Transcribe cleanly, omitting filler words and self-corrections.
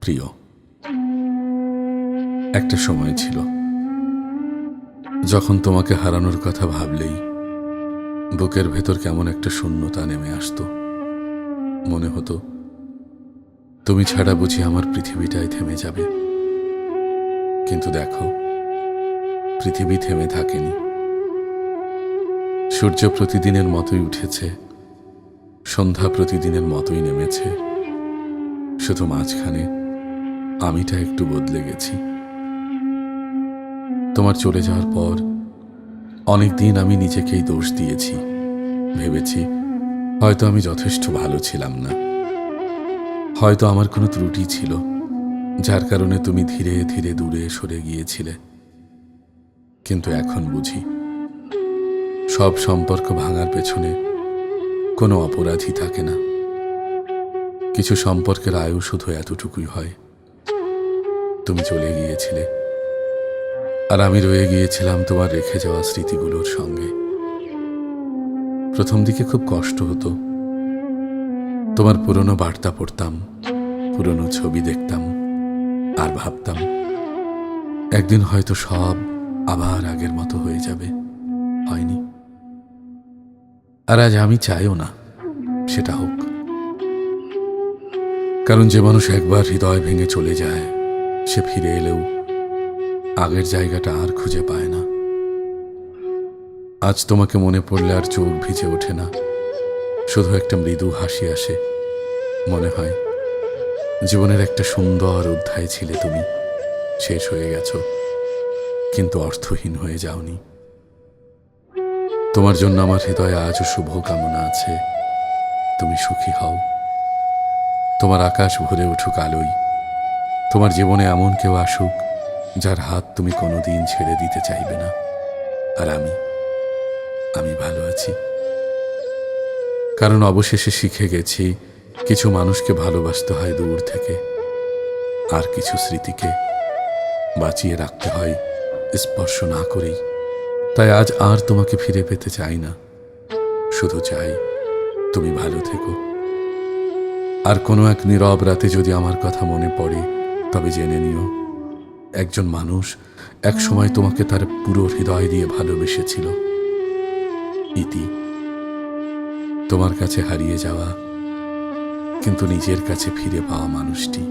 প্রিয়, একটা সময় ছিল যখন তোমাকে হারানোর কথা ভাবলেই বুকের ভেতর কেমন একটা শূন্যতা নেমে আসতো। মনে হতো তুমি ছাড়া বুঝি আমার পৃথিবীটাই থেমে যাবে। কিন্তু দেখো, পৃথিবী থেমে থাকেনি। সূর্য প্রতিদিনের মতোই উঠেছে, সন্ধ্যা প্রতিদিনের মতোই নেমেছে। শুধু মাঝখানে আমিটা একটু বদলে গেছি। তোমার চলে যাওয়ার পর অনেক দিন আমি নিজেকেই দোষ দিয়েছি। ভেবেছি হয়তো আমি যথেষ্ট ভালো ছিলাম না, হয়তো আমার কোনো ত্রুটি ছিল যার কারণে তুমি ধীরে ধীরে দূরে সরে গিয়েছিলে। কিন্তু এখন বুঝি সব সম্পর্ক ভাঙার পেছনে কোনো অপরাধী থাকে না। কিছু সম্পর্কের আয়ু শুধু এতটুকুই হয়। তুমি চলে গিয়েছিলে আর আমি রয়ে গিয়েছিলাম তোমার রেখে যাওয়া স্মৃতিগুলোর সঙ্গে। প্রথম দিকে খুব কষ্ট হতো। তোমার পুরনো বার্তা পড়তাম, পুরনো ছবি দেখতাম আর ভাবতাম একদিন হয়তো সব আবার আগের মতো হয়ে যাবে। হয়নি। আর আজ আমি চাইও না সেটা হোক, কারণ যে মানুষ একবার হৃদয় ভেঙে চলে যায় সে ফিরে এলেও আগের জায়গাটা আর খুঁজে পায় না। আজ তোমাকে মনে পড়লে আর চোখ ভিজে ওঠে না, শুধু একটা মৃদু হাসি আসে। মনে হয় জীবনের একটা সুন্দর অধ্যায় ছিলে তুমি। শেষ হয়ে গেছো, কিন্তু অর্থহীন হয়ে যাওনি। তোমার জন্য আমার হৃদয়ে আজও শুভ কামনা আছে। তুমি সুখী হও, তোমার আকাশ ভরে উঠুক আলোয়, তোমার জীবনে এমন কেউ আসুক যার হাত তুমি কোনোদিন ছেড়ে দিতে চাইবে না। আর আমি ভালো আছি, কারণ অবশেষে শিখে গেছি কিছু মানুষকে ভালোবাসতে হয় দূর থেকে, আর কিছু স্মৃতিকে বাঁচিয়ে রাখতে হয় স্পর্শ না করেই। তাই আজ আর তোমাকে ফিরে পেতে চাই না, শুধু চাই তুমি ভালো থেকো। আর কোনো এক নীরব রাতে যদি আমার কথা মনে পড়ে, তবে জেনে নিও একজন মানুষ এক সময় তোমাকে তার পুরো হৃদয় দিয়ে ভালোবেসেছিল। ইতি। তোমার কাছে হারিয়ে যাওয়া কিন্তু নিজের কাছে ফিরে পাওয়া মানুষটি।